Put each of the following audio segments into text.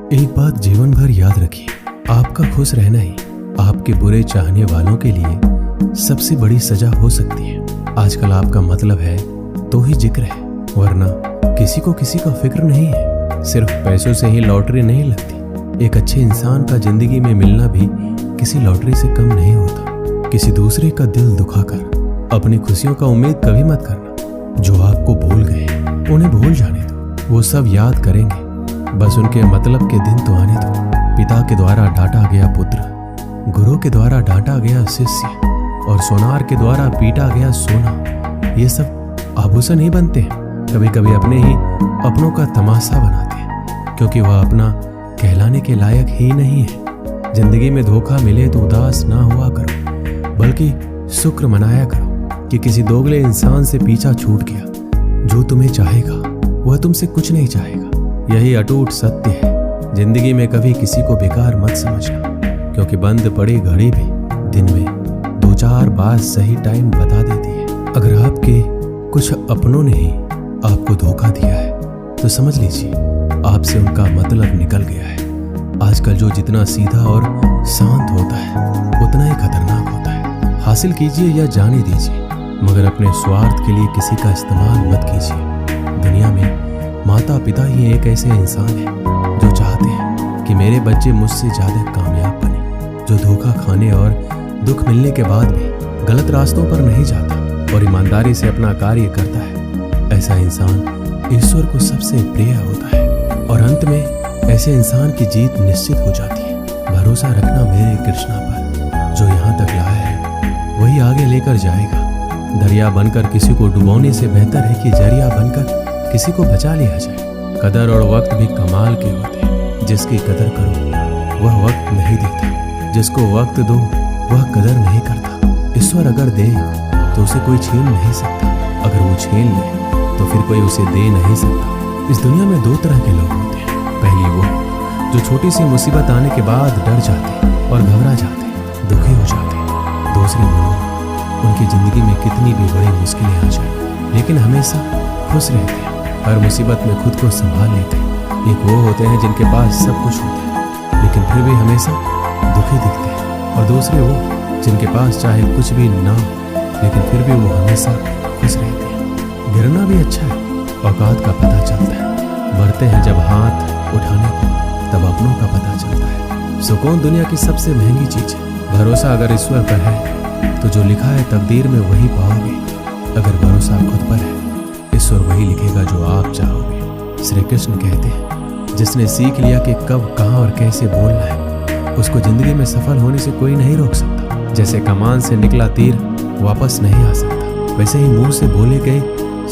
एक बात जीवन भर याद रखिए, आपका खुश रहना ही आपके बुरे चाहने वालों के लिए सबसे बड़ी सजा हो सकती है। आजकल आपका मतलब है तो ही जिक्र है, वरना किसी को किसी का फिक्र नहीं है। सिर्फ पैसों से ही लॉटरी नहीं लगती। एक अच्छे इंसान का जिंदगी में मिलना भी किसी लॉटरी से कम नहीं होता। किसी दूसरे का दिल दुखाकर अपनी खुशियों का उम्मीद कभी मत करना। जो आपको भूल गए उन्हें भूल जाने दो, वो सब याद करेंगे। बस उनके मतलब के दिन तो आने दो। पिता के द्वारा डांटा गया पुत्र, गुरु के द्वारा डांटा गया शिष्य, और सोनार के द्वारा पीटा गया सोना, ये सब आभूषण ही बनते हैं। कभी कभी अपने ही अपनों का तमाशा बनाते हैं, क्योंकि वह अपना कहलाने के लायक ही नहीं है। जिंदगी में धोखा मिले तो उदास ना हुआ करो, बल्कि शुक्र मनाया करो कि किसी दोगले इंसान से पीछा छूट गया। जो तुम्हें चाहेगा वह तुमसे कुछ नहीं चाहेगा, यही अटूट सत्य है। जिंदगी में कभी किसी को बेकार मत समझना, क्योंकि बंद पड़ी घड़ी भी दिन में 2-4 बार सही टाइम बता देती है। अगर आपके कुछ अपनों ने ही आपको धोखा दिया है तो समझ लीजिए आपसे उनका मतलब निकल गया है। आजकल जो जितना सीधा और शांत होता है उतना ही खतरनाक होता है। हासिल कीजिए या जाने दीजिए, मगर अपने स्वार्थ के लिए किसी का इस्तेमाल मत कीजिए। दुनिया में माता पिता ही एक ऐसे इंसान है जो चाहते हैं कि मेरे बच्चे मुझसे ज्यादा कामयाब बने, जो धोखा खाने और दुख मिलने के बाद भी गलत रास्तों पर नहीं जाता और ईमानदारी से अपना कार्य करता है। ऐसा इंसान ईश्वर को सबसे प्रिय होता है, और अंत में ऐसे इंसान की जीत निश्चित हो जाती है। भरोसा रखना मेरे कृष्णा पर, जो यहाँ तक लाया है वही आगे लेकर जाएगा। दरिया बनकर किसी को डुबोने से बेहतर है कि जरिया बनकर किसी को बचा लिया जाए। कदर और वक्त भी कमाल के होते हैं। जिसकी कदर करो वह वक्त नहीं देता, जिसको वक्त दो वह कदर नहीं करता। ईश्वर अगर दे तो उसे कोई छीन नहीं सकता, अगर वो छीन ले तो फिर कोई उसे दे नहीं सकता। इस दुनिया में 2 तरह के लोग होते हैं। पहली वो जो छोटी सी मुसीबत आने के बाद डर जाते और घबरा जाते, दुखी हो जाते। दूसरे वो लोग उनकी जिंदगी में कितनी भी बड़ी मुश्किलें आ जाए लेकिन हमेशा खुश रहते हैं, हर मुसीबत में खुद को संभाल लेते हैं। एक वो होते हैं जिनके पास सब कुछ होता है लेकिन फिर भी हमेशा दुखी दिखते हैं, और दूसरे वो जिनके पास चाहे कुछ भी ना हो लेकिन फिर भी वो हमेशा खुश रहते हैं। गिरना भी अच्छा है, औकात का पता चलता है। बढ़ते हैं जब हाथ उठाने को तब अपनों का पता चलता है। सुकून दुनिया की सबसे महंगी चीज है। भरोसा अगर ईश्वर पर है तो जो लिखा है तकदीर में वही पाओगे। अगर भरोसा खुद पर है, ईश्वर वही लिखेगा जो आप चाहोगे। श्री कृष्ण कहते हैं, जिसने सीख लिया कि कब, कहाँ और कैसे बोलना है, उसको जिंदगी में सफल होने से कोई नहीं रोक सकता। जैसे कमान से निकला तीर वापस नहीं आ सकता, वैसे ही मुंह से बोले गए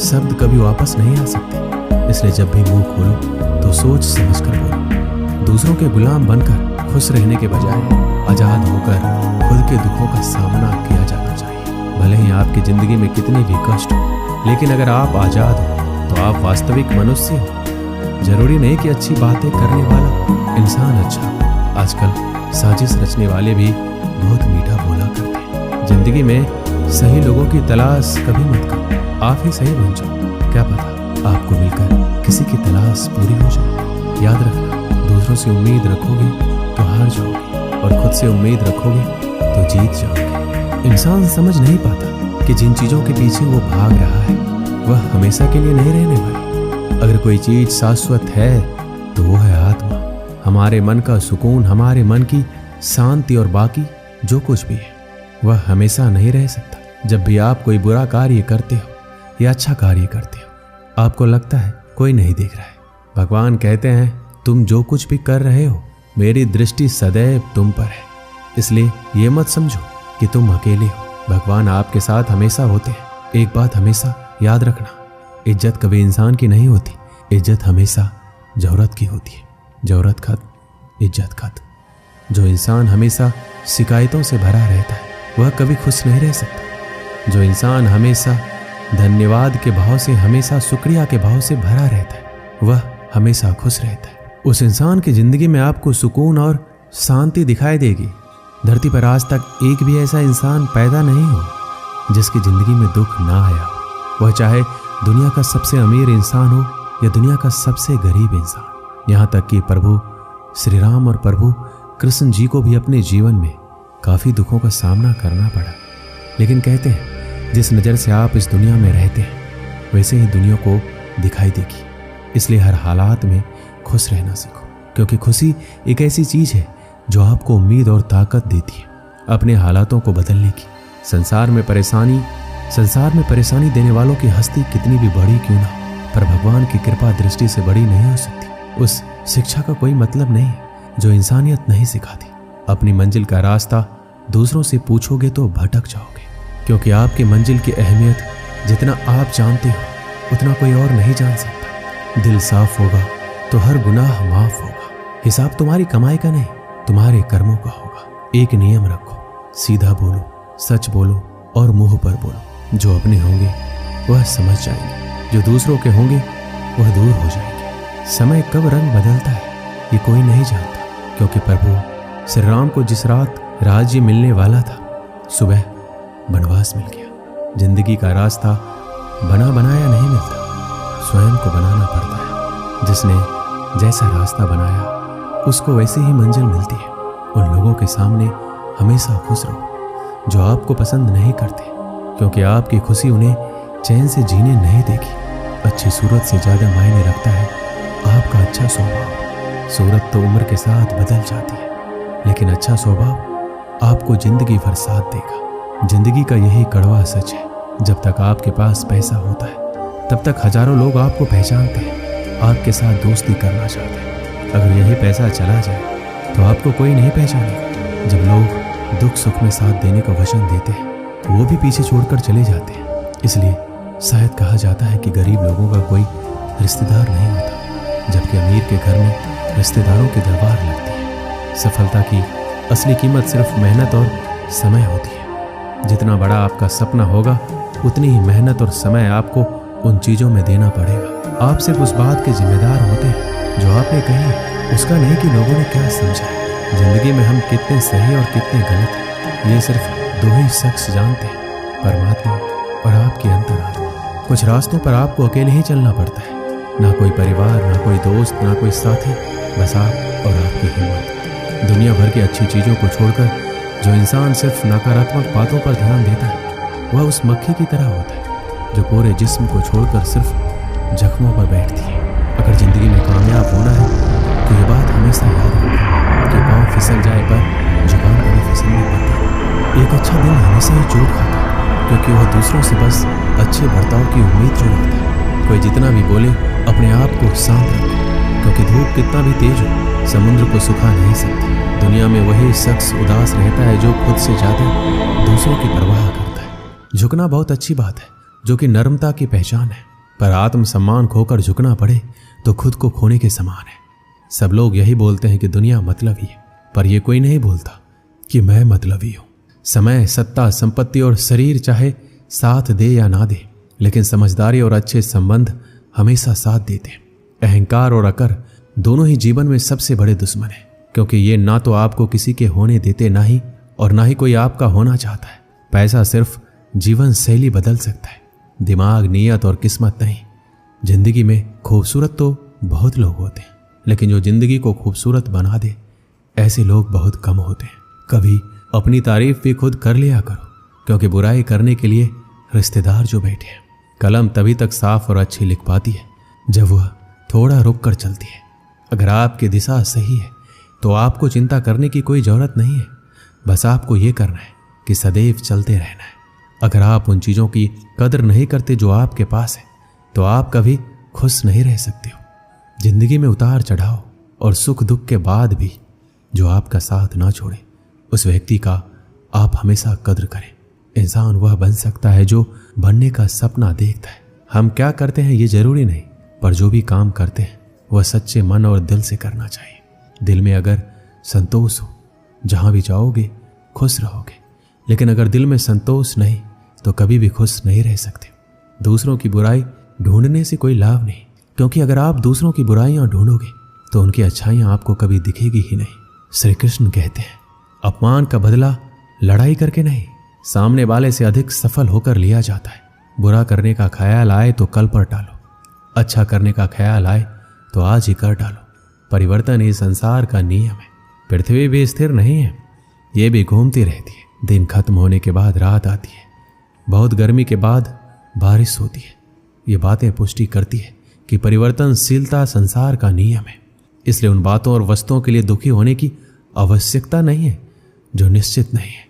शब्द कभी वापस नहीं आ सकते। इसलिए जब भी मुंह खोलो तो सोच समझ कर बोलो। दूसरों के गुलाम बनकर खुश रहने के बजाय आजाद होकर खुद के दुखों का सामना किया जाना चाहिए। भले ही आपकी जिंदगी में कितने भी कष्ट हो, लेकिन अगर आप आजाद हो तो आप वास्तविक मनुष्य हो। जरूरी नहीं कि अच्छी बातें करने वाला इंसान अच्छा हो। आजकल साजिश रचने वाले भी बहुत मीठा बोला करते हैं। जिंदगी में सही लोगों की तलाश कभी मत करो, आप ही सही बन जाओ। क्या पता आपको मिलकर किसी की तलाश पूरी हो जाए। याद रखना, दूसरों से उम्मीद रखोगे तो हार जाओगे, और खुद से उम्मीद रखोगे तो जीत जाओगे। इंसान समझ नहीं पाता कि जिन चीजों के पीछे वो भाग रहा है वह हमेशा के लिए नहीं रहने वाली। अगर कोई चीज शाश्वत है तो वो है आत्मा, हमारे मन का सुकून, हमारे मन की शांति, और बाकी जो कुछ भी है वह हमेशा नहीं रह सकता। जब भी आप कोई बुरा कार्य करते हो या अच्छा कार्य करते हो, आपको लगता है कोई नहीं देख रहा है। भगवान कहते हैं, तुम जो कुछ भी कर रहे हो मेरी दृष्टि सदैव तुम पर है, इसलिए ये मत समझो कि तुम अकेले हो। भगवान आपके साथ हमेशा होते हैं। एक बात हमेशा याद रखना, इज्जत कभी इंसान की नहीं होती, इज्जत हमेशा जरूरत की होती है। जरूरत खत्म, इज्जत खत्म। जो इंसान हमेशा शिकायतों से भरा रहता है वह कभी खुश नहीं रह सकता। जो इंसान हमेशा धन्यवाद के भाव से, हमेशा शुक्रिया के भाव से भरा रहता है वह हमेशा खुश रहता है। उस इंसान की जिंदगी में आपको सुकून और शांति दिखाई देगी। धरती पर आज तक एक भी ऐसा इंसान पैदा नहीं हो जिसकी जिंदगी में दुख ना आया हो। वह चाहे दुनिया का सबसे अमीर इंसान हो या दुनिया का सबसे गरीब इंसान। यहाँ तक कि प्रभु श्री राम और प्रभु कृष्ण जी को भी अपने जीवन में काफी दुखों का सामना करना पड़ा, लेकिन कहते हैं जिस नज़र से आप इस दुनिया में रहते हैं वैसे ही दुनिया को दिखाई देगी। इसलिए हर हालात में खुश रहना सीखो, क्योंकि खुशी एक ऐसी चीज है जो आपको उम्मीद और ताकत देती है अपने हालातों को बदलने की। संसार में परेशानी देने वालों की हस्ती कितनी भी बड़ी क्यों ना हो, पर भगवान की कृपा दृष्टि से बड़ी नहीं हो सकती। उस शिक्षा का कोई मतलब नहीं है जो इंसानियत नहीं सिखाती। अपनी मंजिल का रास्ता दूसरों से पूछोगे तो भटक जाओगे, क्योंकि आपकी मंजिल की अहमियत जितना आप जानते हो उतना कोई और नहीं जान सकता। दिल साफ होगा तो हर गुनाह माफ होगा। हिसाब तुम्हारी कमाई का नहीं, तुम्हारे कर्मों का होगा। एक नियम रखो, सीधा बोलो, सच बोलो और मुंह पर बोलो। जो अपने होंगे वह समझ जाएंगे, जो दूसरों के होंगे वह दूर हो जाएंगे। समय कब रंग बदलता है ये कोई नहीं जानता, क्योंकि प्रभु श्री राम को जिस रात राज्य मिलने वाला था सुबह वनवास मिल गया। जिंदगी का रास्ता बना बनाया नहीं मिलता, स्वयं को बनाना पड़ता है। जिसने जैसा रास्ता बनाया उसको वैसे ही मंजिल मिलती है। उन लोगों के सामने हमेशा खुश रहो जो आपको पसंद नहीं करते, क्योंकि आपकी खुशी उन्हें चैन से जीने नहीं देगी। अच्छी सूरत से ज्यादा मायने रखता है आपका अच्छा स्वभाव। सूरत तो उम्र के साथ बदल जाती है, लेकिन अच्छा स्वभाव आपको जिंदगी भर साथ देगा। जिंदगी का यही कड़वा सच है, जब तक आपके पास पैसा होता है तब तक हजारों लोग आपको पहचानते हैं, आपके साथ दोस्ती करना चाहते हैं। अगर यही पैसा चला जाए तो आपको कोई नहीं पहचानेगा। जब लोग दुख सुख में साथ देने का वचन देते हैं तो वो भी पीछे छोड़कर चले जाते हैं। इसलिए शायद कहा जाता है कि गरीब लोगों का कोई रिश्तेदार नहीं होता, जबकि अमीर के घर में रिश्तेदारों की दरबार लगती है। सफलता की असली कीमत सिर्फ मेहनत और समय होती है। जितना बड़ा आपका सपना होगा उतनी ही मेहनत और समय आपको उन चीज़ों में देना पड़ेगा। आप सिर्फ उस बात के जिम्मेदार होते हैं जो आपने कही, उसका नहीं कि लोगों ने क्या समझा है। जिंदगी में हम कितने सही और कितने गलत हैं ये सिर्फ दो ही शख्स जानते हैं, परमात्मा और आपकी अंतरात्मा। कुछ रास्तों पर आपको अकेले ही चलना पड़ता है, ना कोई परिवार, ना कोई दोस्त, ना कोई साथी, बस आप और आपकी हिम्मत। दुनिया भर की अच्छी चीज़ों को छोड़कर जो इंसान सिर्फ नकारात्मक बातों पर ध्यान देता है वह उस मक्खी की तरह होता है जो पूरे जिस्म को छोड़कर सिर्फ जख्मों पर बैठती है। अगर जिंदगी में कामयाब होना है तो ये बात हमेशा याद रखो कि पाँव फिसल जाए पर जुबान कभी फिसलनी पड़ती। एक अच्छा दिल हमेशा ही चोट खाता है, क्योंकि वह दूसरों से बस अच्छे बर्ताव की उम्मीद जो रखता है। कोई जितना भी बोले अपने आप को शांत रखे, क्योंकि धूप कितना भी तेज हो समुद्र को सुखा नहीं सकती। दुनिया में वही शख्स उदास रहता है जो खुद से ज्यादा दूसरों की परवाह करता है। झुकना बहुत अच्छी बात है, जो कि नर्मता की पहचान है, पर आत्मसम्मान खोकर झुकना पड़े तो खुद को खोने के समान है। सब लोग यही बोलते हैं कि दुनिया मतलबी है, पर यह कोई नहीं बोलता कि मैं मतलबी हूं। समय, सत्ता, संपत्ति और शरीर चाहे साथ दे या ना दे, लेकिन समझदारी और अच्छे संबंध हमेशा साथ देते हैं। अहंकार और अकर दोनों ही जीवन में सबसे बड़े दुश्मन हैं, क्योंकि ये ना तो आपको किसी के होने देते ना ही कोई आपका होना चाहता है। पैसा सिर्फ जीवन शैली बदल सकता है, दिमाग, नीयत और किस्मत नहीं। जिंदगी में खूबसूरत तो बहुत लोग होते हैं, लेकिन जो जिंदगी को खूबसूरत बना दे ऐसे लोग बहुत कम होते हैं। कभी अपनी तारीफ भी खुद कर लिया करो, क्योंकि बुराई करने के लिए रिश्तेदार जो बैठे हैं। कलम तभी तक साफ और अच्छी लिख पाती है जब वह थोड़ा रुक कर चलती है। अगर आपकी दिशा सही है तो आपको चिंता करने की कोई जरूरत नहीं है, बस आपको ये करना है कि सदैव चलते रहना है। अगर आप उन चीज़ों की कदर नहीं करते जो आपके पास है तो आप कभी खुश नहीं रह सकते हो। जिंदगी में उतार चढ़ाव और सुख दुख के बाद भी जो आपका साथ ना छोड़े उस व्यक्ति का आप हमेशा कद्र करें। इंसान वह बन सकता है जो बनने का सपना देखता है। हम क्या करते हैं ये जरूरी नहीं, पर जो भी काम करते हैं वह सच्चे मन और दिल से करना चाहिए। दिल में अगर संतोष हो, जहां भी जाओगे खुश रहोगे, लेकिन अगर दिल में संतोष नहीं तो कभी भी खुश नहीं रह सकते। दूसरों की बुराई ढूंढने से कोई लाभ नहीं, क्योंकि अगर आप दूसरों की बुराइयां ढूंढोगे तो उनकी अच्छाइयां आपको कभी दिखेगी ही नहीं। श्री कृष्ण कहते हैं, अपमान का बदला लड़ाई करके नहीं, सामने वाले से अधिक सफल होकर लिया जाता है। बुरा करने का ख्याल आए तो कल पर टालो, अच्छा करने का ख्याल आए तो आज ही कर डालो। परिवर्तन ही संसार का नियम है। पृथ्वी भी स्थिर नहीं है, ये भी घूमती रहती है। दिन खत्म होने के बाद रात आती है, बहुत गर्मी के बाद बारिश होती है। ये बातें पुष्टि करती है कि परिवर्तनशीलता संसार का नियम है। इसलिए उन बातों और वस्तुओं के लिए दुखी होने की आवश्यकता नहीं है जो निश्चित नहीं है।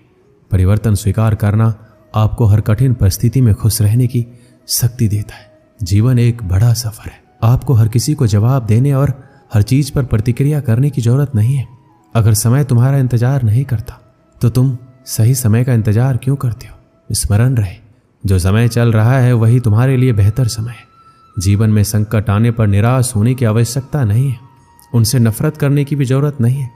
परिवर्तन स्वीकार करना आपको हर कठिन परिस्थिति में खुश रहने की शक्ति देता है। जीवन एक बड़ा सफर है। आपको हर किसी को जवाब देने और हर चीज पर प्रतिक्रिया करने की जरूरत नहीं है। अगर समय तुम्हारा इंतजार नहीं करता तो तुम सही समय का इंतजार क्यों करते हो? स्मरण रहे, जो समय चल रहा है वही तुम्हारे लिए बेहतर समय है। जीवन में संकट आने पर निराश होने की आवश्यकता नहीं है, उनसे नफरत करने की भी जरूरत नहीं है,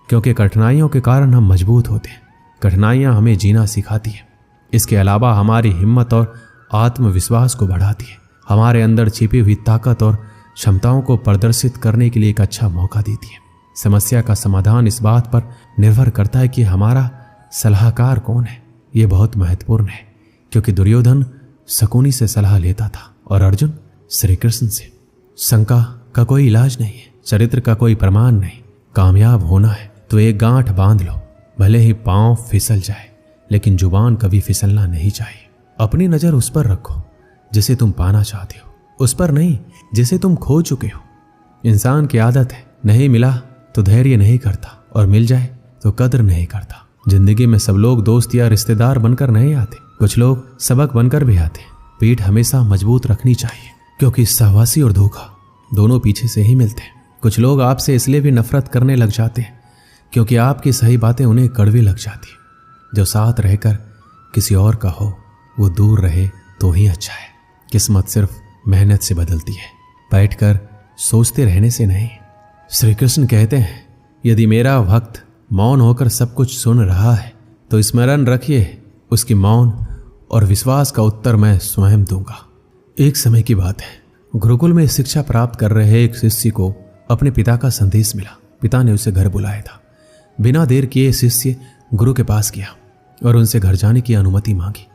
क्योंकि कठिनाइयों के कारण हम मजबूत होते हैं। कठिनाइयां हमें जीना सिखाती है। इसके अलावा हमारी हिम्मत और आत्मविश्वास को बढ़ाती है। हमारे अंदर छिपी हुई ताकत और क्षमताओं को प्रदर्शित करने के लिए एक अच्छा मौका देती है। समस्या का समाधान इस बात पर निर्भर करता है कि हमारा सलाहकार कौन है। यह बहुत महत्वपूर्ण है, क्योंकि दुर्योधन शकुनी से सलाह लेता था और अर्जुन श्री कृष्ण से। शंका का कोई इलाज नहीं है, चरित्र का कोई प्रमाण नहीं। कामयाब होना है तो एक गांठ बांध लो, भले ही पांव फिसल जाए, लेकिन जुबान कभी फिसलना नहीं चाहिए। अपनी नजर उस पर रखो जिसे तुम पाना चाहते हो, उस पर नहीं जिसे तुम खो चुके हो। इंसान की आदत है, नहीं मिला तो धैर्य नहीं करता और मिल जाए तो कद्र नहीं करता। जिंदगी में सब लोग दोस्त या रिश्तेदार बनकर नहीं आते, कुछ लोग सबक बनकर भी आते। पीठ हमेशा मजबूत रखनी चाहिए, क्योंकि सहवासी और धोखा दोनों पीछे से ही मिलते हैं। कुछ लोग आपसे इसलिए भी नफरत करने लग जाते हैं क्योंकि आपकी सही बातें उन्हें कड़वी लग जाती है। जो साथ रहकर किसी और का हो वो दूर रहे तो ही अच्छा है। किस्मत सिर्फ मेहनत से बदलती है, बैठकर सोचते रहने से नहीं। श्री कृष्ण कहते हैं, यदि मेरा भक्त मौन होकर सब कुछ सुन रहा है तो स्मरण रखिए, उसकी मौन और विश्वास का उत्तर मैं स्वयं दूंगा। एक समय की बात है, गुरुकुल में शिक्षा प्राप्त कर रहे एक शिष्य को अपने पिता का संदेश मिला। पिता ने उसे घर बुलाया था। बिना देर किए शिष्य गुरु के पास गया और उनसे घर जाने की अनुमति मांगी।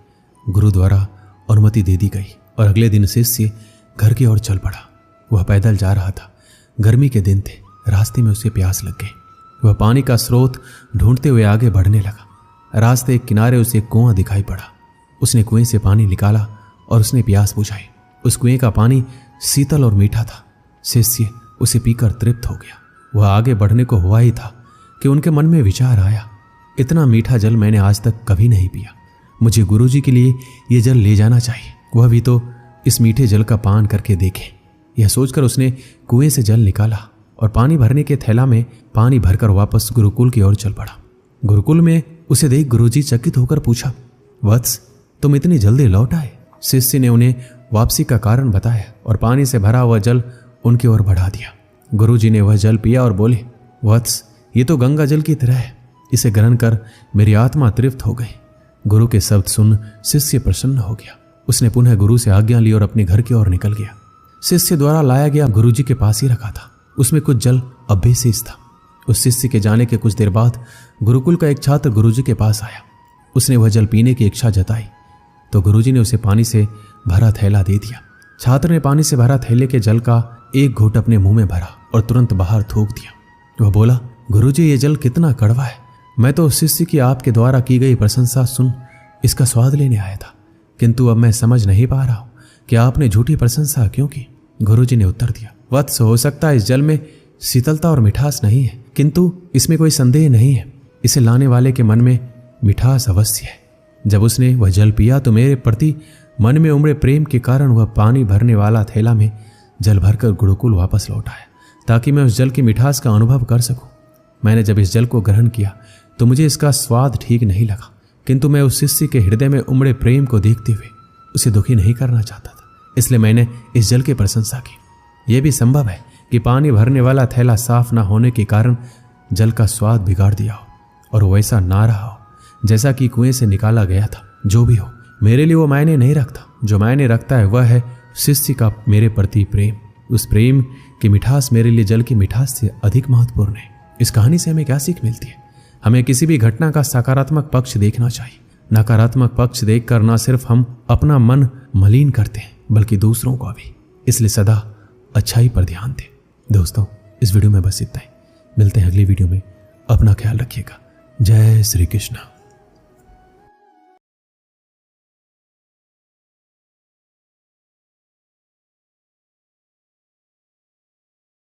गुरु द्वारा अनुमति दे दी गई और अगले दिन शिष्य घर की ओर चल पड़ा। वह पैदल जा रहा था। गर्मी के दिन थे, रास्ते में उसे प्यास लग गई। वह पानी का स्रोत ढूंढते हुए आगे बढ़ने लगा। रास्ते के किनारे उसे एक कुआं दिखाई पड़ा। उसने कुएं से पानी निकाला और उसने प्यास बुझाई। उस कुएं का पानी शीतल और मीठा था। शिष्य उसे पीकर तृप्त हो गया। वह आगे बढ़ने को हुआ ही था कि उनके मन में विचार आया, इतना मीठा जल मैंने आज तक कभी नहीं पिया। मुझे गुरुजी के लिए यह जल ले जाना चाहिए, वह भी तो इस मीठे जल का पान करके देखे। यह सोचकर उसने कुएं से जल निकाला और पानी भरने के थैला में पानी भरकर वापस गुरुकुल की ओर चल पड़ा। गुरुकुल में उसे देख गुरुजी चकित होकर पूछा, वत्स तुम इतनी जल्दी लौट आए? शिष्य ने उन्हें वापसी का कारण बताया और पानी से भरा हुआ जल उनकी ओर बढ़ा दिया। गुरुजी ने वह जल पिया और बोले, वत्स ये तो गंगा जल की तरह है, इसे ग्रहण कर मेरी आत्मा तृप्त हो गई। गुरु के शब्द सुन शिष्य प्रसन्न हो गया। उसने पुनः गुरु से आज्ञा ली और अपने घर की ओर निकल गया। शिष्य द्वारा लाया गया गुरुजी के पास ही रखा था। उसमें कुछ जल अब भी शेष था। उस शिष्य के जाने के कुछ देर बाद गुरुकुल का एक छात्र गुरुजी के पास आया। उसने वह जल पीने की इच्छा जताई तो गुरुजी ने उसे पानी से भरा थैला दे दिया। छात्र ने पानी से भरा थैले के जल का एक घूंट अपने मुंह में भरा और तुरंत बाहर थूक दिया। वह बोला, गुरुजी ये जल कितना कड़वा है। मैं तो उस शिष्य की आपके द्वारा की गई प्रशंसा सुन इसका स्वाद लेने आया था, किंतु अब मैं समझ नहीं पा रहा हूं कि आपने झूठी प्रशंसा क्यों की। गुरुजी ने उत्तर दिया, वत्स हो सकता है इस जल में शीतलता और मिठास नहीं है, किंतु इसमें कोई संदेह नहीं है, इसे लाने वाले के मन में मिठास अवश्य है। जब उसने वह जल पिया तो मेरे प्रति मन में उमड़े प्रेम के कारण वह पानी भरने वाला थैला में जल भरकर गुरुकुल वापस लौट आया, ताकि मैं उस जल की मिठास का अनुभव कर सकूं। मैंने जब इस जल को ग्रहण किया तो मुझे इसका स्वाद ठीक नहीं लगा, किंतु मैं उस शिष्य के हृदय में उमड़े प्रेम को देखते हुए उसे दुखी नहीं करना चाहता था, इसलिए मैंने इस जल की प्रशंसा की। यह भी संभव है कि पानी भरने वाला थैला साफ न होने के कारण जल का स्वाद बिगाड़ दिया हो और वैसा ना रहा हो जैसा कि कुएं से निकाला गया था। जो भी हो, मेरे लिए वो मायने नहीं रखता। जो मायने रखता है वह है शिष्य का मेरे प्रति प्रेम। उस प्रेम की मिठास मेरे लिए जल की मिठास से अधिक महत्वपूर्ण है। इस कहानी से हमें क्या सीख मिलती है? हमें किसी भी घटना का सकारात्मक पक्ष देखना चाहिए। नकारात्मक पक्ष देखकर न सिर्फ हम अपना मन मलिन करते हैं बल्कि दूसरों को भी। इसलिए सदा अच्छाई पर ध्यान दें। दोस्तों, इस वीडियो में बस इतना ही। मिलते हैं अगली वीडियो में। अपना ख्याल रखिएगा। जय श्री कृष्ण।